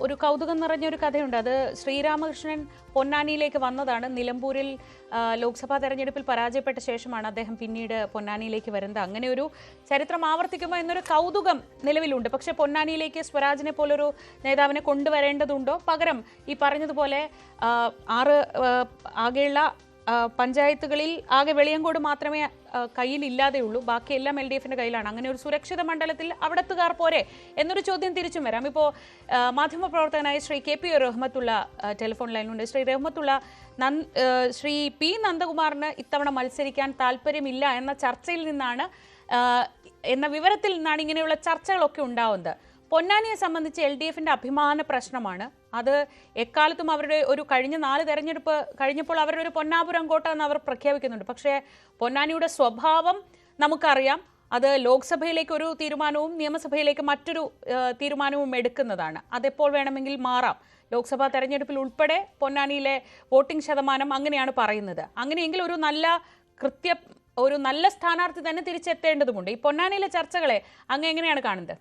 ഒരു കൗതുകം നിറഞ്ഞൊരു കഥയുണ്ട്. അത് ശ്രീരാമകൃഷ്ണൻ പൊന്നാനിയിലേക്ക് വന്നതാണ്. നിലമ്പൂരിൽ ലോക്സഭാ തെരഞ്ഞെടുപ്പിൽ പരാജയപ്പെട്ട ശേഷമാണ് അദ്ദേഹം പിന്നീട് പൊന്നാനിയിലേക്ക് വരുന്നത്. അങ്ങനെ ഒരു ചരിത്രം ആവർത്തിക്കുമോ എന്നൊരു കൗതുകം നിലവിലുണ്ട്. പക്ഷേ പൊന്നാനിയിലേക്ക് സ്വരാജിനെ പോലൊരു നേതാവിനെ കൊണ്ടുവരേണ്ടതുണ്ടോ? പകരം ഈ പറഞ്ഞതുപോലെ ആകെയുള്ള പഞ്ചായത്തുകളിൽ ആകെ വെളിയങ്കോട് മാത്രമേ കയ്യിലില്ലാതെയുള്ളൂ, ബാക്കിയെല്ലാം LDFിന്റെ കയ്യിലാണ്. അങ്ങനെ ഒരു സുരക്ഷിത മണ്ഡലത്തിൽ അവിടത്തുകാർ പോരെ എന്നൊരു ചോദ്യം തിരിച്ചും വരാം. ഇപ്പോൾ മാധ്യമപ്രവർത്തകനായ ശ്രീ KP റഹ്മത്തുള്ള ടെലിഫോൺ ലൈനിലുണ്ട്. ശ്രീ റഹ്മത്തുള്ള, ശ്രീ P നന്ദകുമാറിന് ഇത്തവണ മത്സരിക്കാൻ താല്പര്യമില്ല എന്ന ചർച്ചയിൽ നിന്നാണ്, എന്ന വിവരത്തിൽ നിന്നാണ് ഇങ്ങനെയുള്ള ചർച്ചകളൊക്കെ ഉണ്ടാവുന്നത്. പൊന്നാനിയെ സംബന്ധിച്ച് LDFിന്റെ അഭിമാന പ്രശ്നമാണ്. അത് എക്കാലത്തും അവരുടെ ഒരു കഴിഞ്ഞ 4 തെരഞ്ഞെടുപ്പ് കഴിഞ്ഞപ്പോൾ അവരുടെ ഒരു പൊന്നാപുരം കോട്ട എന്ന് അവർ പ്രഖ്യാപിക്കുന്നുണ്ട്. പക്ഷേ പൊന്നാനിയുടെ സ്വഭാവം നമുക്കറിയാം. അത് ലോക്സഭയിലേക്ക് ഒരു തീരുമാനവും നിയമസഭയിലേക്ക് മറ്റൊരു തീരുമാനവും എടുക്കുന്നതാണ്. അതെപ്പോൾ വേണമെങ്കിൽ മാറാം. ലോക്സഭാ തെരഞ്ഞെടുപ്പിൽ ഉൾപ്പെടെ പൊന്നാനിയിലെ വോട്ടിംഗ് ശതമാനം അങ്ങനെയാണ് പറയുന്നത്. അങ്ങനെയെങ്കിൽ ഒരു നല്ല സ്ഥാനാർത്ഥി തന്നെ തിരിച്ചെത്തേണ്ടതുണ്ട്. ഈ പൊന്നാനിയിലെ ചർച്ചകളെ അങ്ങ് എങ്ങനെയാണ് കാണുന്നത്?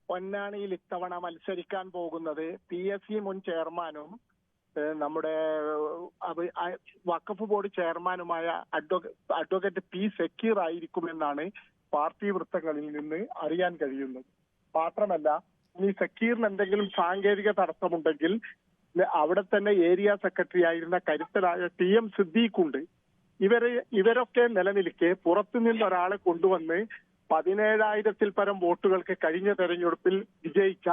പൊന്നാനിയിൽ ഇത്തവണ മത്സരിക്കാൻ പോകുന്നത് PSC മുൻ ചെയർമാനും നമ്മുടെ വഖഫ് ബോർഡ് ചെയർമാനുമായ അഡ്വക്കേറ്റ് P സക്കീർ ആയിരിക്കുമെന്നാണ് പാർട്ടി വൃത്തങ്ങളിൽ നിന്ന് അറിയാൻ കഴിയുന്നത്. മാത്രമല്ല, ഈ സക്കീറിന് എന്തെങ്കിലും സാങ്കേതിക തടസ്സമുണ്ടെങ്കിൽ അവിടെ തന്നെ ഏരിയ സെക്രട്ടറി ആയിരുന്ന കരുത്തലായ TM സിദ്ദീഖുണ്ട്. ഇവരൊക്കെ നിലനിൽക്കെ പുറത്തുനിന്ന് ഒരാളെ കൊണ്ടുവന്ന് 17,000-ൽ പരം വോട്ടുകൾക്ക് കഴിഞ്ഞ തെരഞ്ഞെടുപ്പിൽ വിജയിച്ച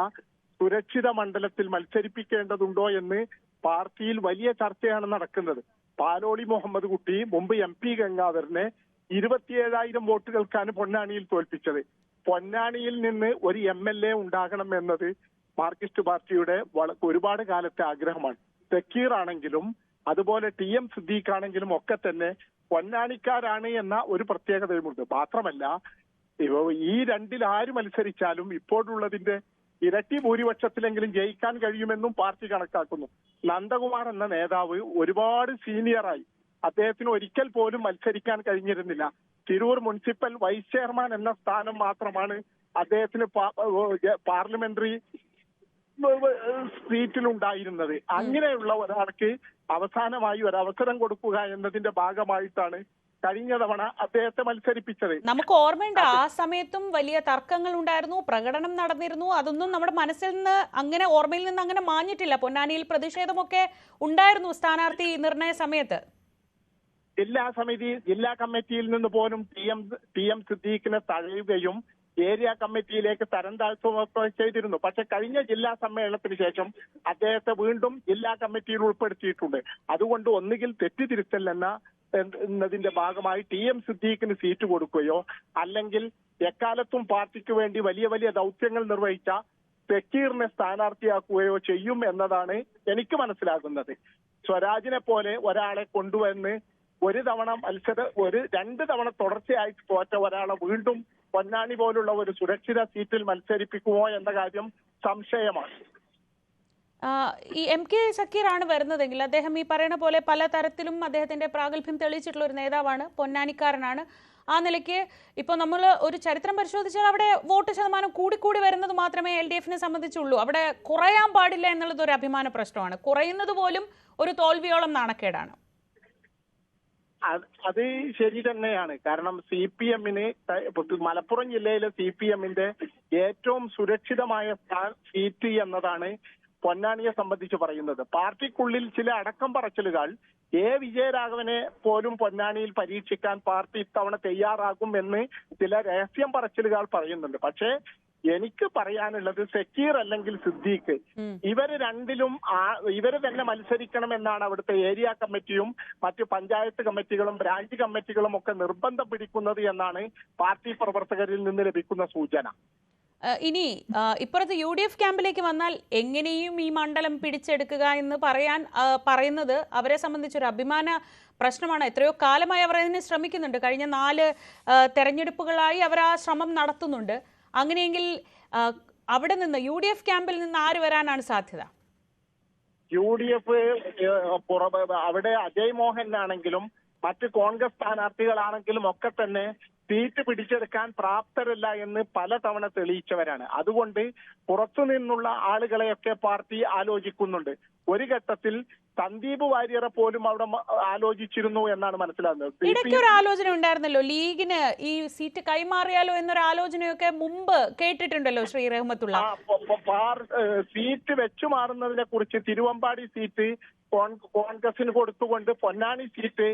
സുരക്ഷിത മണ്ഡലത്തിൽ മത്സരിപ്പിക്കേണ്ടതുണ്ടോ എന്ന് പാർട്ടിയിൽ വലിയ ചർച്ചയാണ് നടക്കുന്നത്. പാലോളി മുഹമ്മദ് കുട്ടി മുമ്പ് MP ഗംഗാധരനെ 27,000 വോട്ടുകൾക്കാണ് പൊന്നാനിയിൽ തോൽപ്പിച്ചത്. പൊന്നാനിയിൽ നിന്ന് ഒരു MLA ഉണ്ടാകണം എന്നത് മാർക്സിസ്റ്റ് പാർട്ടിയുടെ ഒരുപാട് കാലത്തെ ആഗ്രഹമാണ്. സക്കീർ ആണെങ്കിലും അതുപോലെ TM സിദ്ദീഖ് ആണെങ്കിലും ഒക്കെ തന്നെ പൊന്നാനിക്കാരാണ് എന്ന ഒരു പ്രത്യേകതയുമുണ്ട്. മാത്രമല്ല, ഈ രണ്ടിൽ ആര് മത്സരിച്ചാലും ഇപ്പോഴുള്ളതിന്റെ ഇരട്ടി ഭൂരിപക്ഷത്തിലെങ്കിലും ജയിക്കാൻ കഴിയുമെന്നും പാർട്ടി കണക്കാക്കുന്നു. നന്ദകുമാർ എന്ന നേതാവ് ഒരുപാട് സീനിയറായി. അദ്ദേഹത്തിന് ഒരിക്കൽ പോലും മത്സരിക്കാൻ കഴിഞ്ഞിരുന്നില്ല. തിരൂർ മുനിസിപ്പൽ വൈസ് ചെയർമാൻ എന്ന സ്ഥാനം മാത്രമാണ് അദ്ദേഹത്തിന് പാർലമെന്ററി സീറ്റിലുണ്ടായിരുന്നത്. അങ്ങനെയുള്ള ഒരാൾക്ക് അവസാനമായി ഒരു അവസരം കൊടുക്കുക എന്നതിന്റെ ഭാഗമായിട്ടാണ് കഴിഞ്ഞ തവണ അദ്ദേഹത്തെ മത്സരിപ്പിച്ചത്. നമുക്ക് ഓർമ്മയുണ്ട്, ആ സമയത്തും വലിയ തർക്കങ്ങൾ ഉണ്ടായിരുന്നു, പ്രകടനം നടന്നിരുന്നു. അതൊന്നും നമ്മുടെ മനസ്സിൽ നിന്ന് അങ്ങനെ, ഓർമ്മയിൽ നിന്ന് അങ്ങനെ മാഞ്ഞിട്ടില്ല. പൊന്നാനിയിൽ പ്രതിഷേധമൊക്കെ ഉണ്ടായിരുന്നു സ്ഥാനാർത്ഥി നിർണയ സമയത്ത്. ജില്ലാ കമ്മിറ്റിയിൽ നിന്ന് പോലും TM സിദ്ദീഖിനെ തഴയുകയും ഏരിയ കമ്മിറ്റിയിലേക്ക് തരം താഴ്ത്തുകയൊക്കെ ചെയ്തിരുന്നു. പക്ഷെ കഴിഞ്ഞ ജില്ലാ സമ്മേളനത്തിന് ശേഷം അദ്ദേഹത്തെ വീണ്ടും ജില്ലാ കമ്മിറ്റിയിൽ ഉൾപ്പെടുത്തിയിട്ടുണ്ട്. അതുകൊണ്ട് ഒന്നുകിൽ തെറ്റിതിരുത്തൽ എന്നതിന്റെ ഭാഗമായി TM സിദ്ദീഖിന് സീറ്റ് കൊടുക്കുകയോ അല്ലെങ്കിൽ എക്കാലത്തും പാർട്ടിക്ക് വേണ്ടി വലിയ വലിയ ദൗത്യങ്ങൾ നിർവഹിച്ച സക്കീറിനെ സ്ഥാനാർത്ഥിയാക്കുകയോ ചെയ്യും എന്നതാണ് എനിക്ക് മനസ്സിലാകുന്നത്. സ്വരാജിനെ പോലെ ഒരാളെ കൊണ്ടുവന്ന് ഒരു 2 തവണ തുടർച്ചയായി തോറ്റ ഒരാളെ വീണ്ടും പൊന്നാനി പോലുള്ള ഒരു സുരക്ഷിത സീറ്റിൽ മത്സരിപ്പിക്കുമോ എന്ന കാര്യം സംശയമാണ്. ഈ MK സക്കീർ ആണ് വരുന്നതെങ്കിൽ അദ്ദേഹം ഈ പറയുന്ന പോലെ പല തരത്തിലും അദ്ദേഹത്തിന്റെ പ്രാഗൽഭ്യം തെളിയിച്ചിട്ടുള്ള ഒരു നേതാവാണ്, പൊന്നാനിക്കാരനാണ്. ആ നിലയ്ക്ക് ഇപ്പോൾ നമ്മൾ ഒരു ചരിത്രം പരിശോധിച്ചാൽ അവിടെ വോട്ട് ശതമാനം കൂടിക്കൂടി വരുന്നത് മാത്രമേ LDFിനെ സംബന്ധിച്ചുള്ളൂ. അവിടെ കുറയാൻ പാടില്ല എന്നുള്ളത് ഒരു അഭിമാന പ്രശ്നമാണ്. കുറയുന്നത് പോലും ഒരു തോൽവിയോളം നാണക്കേടാണ്. അത് ശരി തന്നെയാണ്. കാരണം CPMന് മലപ്പുറം ജില്ലയിലെ CPMന്റെ ഏറ്റവും സുരക്ഷിതമായ സീറ്റ് എന്നതാണ് പൊന്നാനിയെ സംബന്ധിച്ച് പറയുന്നത്. പാർട്ടിക്കുള്ളിൽ ചില അടക്കം പറച്ചിലുകൾ വിജയരാഘവനെ പോലും പൊന്നാനിയിൽ പരീക്ഷിക്കാൻ പാർട്ടി ഇത്തവണ തയ്യാറാകും എന്ന് ചില രഹസ്യം പറച്ചിലുകൾ പറയുന്നുണ്ട്. പക്ഷേ എനിക്ക് പറയാനുള്ളത് സക്കീർ അല്ലെങ്കിൽ സിദ്ദീഖ്, ഇവര് രണ്ടിലും ഇവര് തന്നെ മത്സരിക്കണമെന്നാണ് അവിടുത്തെ ഏരിയ കമ്മിറ്റിയും മറ്റു പഞ്ചായത്ത് കമ്മിറ്റികളും ബ്രാഞ്ച് കമ്മിറ്റികളും ഒക്കെ നിർബന്ധം പിടിക്കുന്നത് എന്നാണ് പാർട്ടി പ്രവർത്തകരിൽ നിന്ന് ലഭിക്കുന്ന സൂചന. ഇനി ഇപ്പുറത്ത് UDF ക്യാമ്പിലേക്ക് വന്നാൽ എങ്ങനെയും ഈ മണ്ഡലം പിടിച്ചെടുക്കുക എന്ന് പറയുന്നത് അവരെ സംബന്ധിച്ചൊരു അഭിമാന പ്രശ്നമാണ്. എത്രയോ കാലമായി അവർ അതിന് ശ്രമിക്കുന്നുണ്ട്. കഴിഞ്ഞ 4 തെരഞ്ഞെടുപ്പുകളായി അവർ ആ ശ്രമം നടത്തുന്നുണ്ട്. അങ്ങനെയെങ്കിൽ അവിടെ നിന്ന് UDF ക്യാമ്പിൽ നിന്ന് ആര് വരാനാണ് സാധ്യത? UDF അവിടെ അജയ് മോഹൻ ആണെങ്കിലും മറ്റ് കോൺഗ്രസ് സ്ഥാനാർത്ഥികളാണെങ്കിലും ഒക്കെ തന്നെ സീറ്റ് പിടിച്ചെടുക്കാൻ പ്രാപ്തരല്ല എന്ന് പലതവണ തെളിയിച്ചവരാണ്. അതുകൊണ്ട് പുറത്തുനിന്നുള്ള ആളുകളെയൊക്കെ പാർട്ടി ആലോചിക്കുന്നുണ്ട്. ഒരു ഘട്ടത്തിൽ സന്ദീപ് വാര്യരെ പോലും അവിടെ ആലോചിച്ചിരുന്നു എന്നാണ് മനസ്സിലാകുന്നത്. ഇടയ്ക്ക് ഒരു ആലോചന ഉണ്ടായിരുന്നല്ലോ, ലീഗിന് ഈ സീറ്റ് കൈമാറിയാലോ എന്നൊരു ആലോചനയൊക്കെ മുമ്പ് കേട്ടിട്ടുണ്ടല്ലോ ശ്രീ റഹ്മത്തുള്ള. സീറ്റ് വെച്ചു മാറുന്നതിനെ കുറിച്ച് തിരുവമ്പാടി സീറ്റ് കോൺഗ്രസിന് കൊടുത്തുകൊണ്ട് പൊന്നാനി സീറ്റ്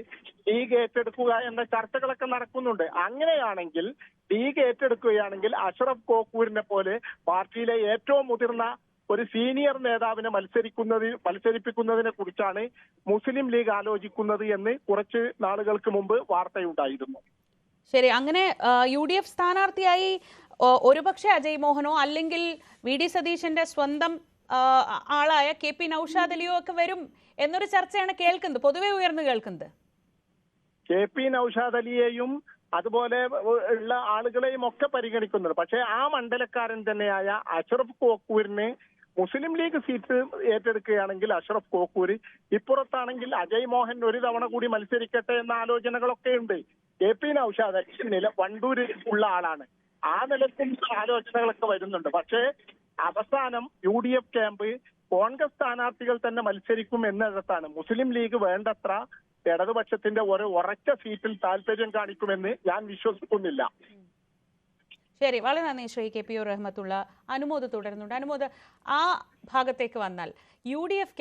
ലീഗ് ഏറ്റെടുക്കുക എന്ന ചർച്ചകളൊക്കെ നടക്കുന്നുണ്ട്. അങ്ങനെയാണെങ്കിൽ ലീഗ് ഏറ്റെടുക്കുകയാണെങ്കിൽ അഷ്റഫ് കോക്കൂരിനെ പോലെ പാർട്ടിയിലെ ഏറ്റവും മുതിർന്ന ഒരു സീനിയർ നേതാവിനെ മത്സരിപ്പിക്കുന്നതിനെ കുറിച്ചാണ് മുസ്ലിം ലീഗ് ആലോചിക്കുന്നത് എന്ന് കുറച്ച് നാളുകൾക്ക് മുമ്പ് വാർത്തയുണ്ടായിരുന്നു. ശരി, അങ്ങനെ UDF സ്ഥാനാർത്ഥിയായി ഒരുപക്ഷെ അജയ് മോഹനോ അല്ലെങ്കിൽ VD സതീശന്റെ സ്വന്തം ആളായ KP നൗഷാദ് അലിയോ ഒക്കെ വരും എന്നൊരു ചർച്ചയാണ് കേൾക്കുന്നത്, പൊതുവെ ഉയർന്നു കേൾക്കുന്നത്. KP നൗഷാദ് അലിയെയും അതുപോലെ ഉള്ള ആളുകളെയും ഒക്കെ പരിഗണിക്കുന്നുണ്ട്. പക്ഷേ ആ മണ്ഡലക്കാരൻ തന്നെയായ അഷ്റഫ് കോക്കൂരിന് മുസ്ലിം ലീഗ് സീറ്റ് ഏറ്റെടുക്കുകയാണെങ്കിൽ അഷ്റഫ് കോക്കൂര്, ഇപ്പുറത്താണെങ്കിൽ അജയ് മോഹൻ ഒരു തവണ കൂടി മത്സരിക്കട്ടെ എന്ന ആലോചനകളൊക്കെ ഉണ്ട്. KP നൗഷാദ് അലി വണ്ടൂര് ഉള്ള ആളാണ്. ആ നിലക്കും ആലോചനകളൊക്കെ വരുന്നുണ്ട്. പക്ഷേ അവസാനം UDF ക്യാമ്പ് കോൺഗ്രസ് സ്ഥാനാർത്ഥികൾ തന്നെ മത്സരിക്കും എന്നിടത്താണ്. മുസ്ലിം ലീഗ് വേണ്ടത്ര ഇടതുപക്ഷത്തിന്റെ ഒരു ഉറച്ച സീറ്റിൽ താല്പര്യം കാണിക്കുമെന്ന് ഞാൻ വിശ്വസിക്കുന്നില്ല. ശരി, വളരെ നന്ദി ശ്രീ KP റഹ്മത്തുള്ള. അനുമോദ് തുടരുന്നുണ്ട്. അനുമോദ്, ആ ഭാഗത്തേക്ക് വന്നാൽ UDF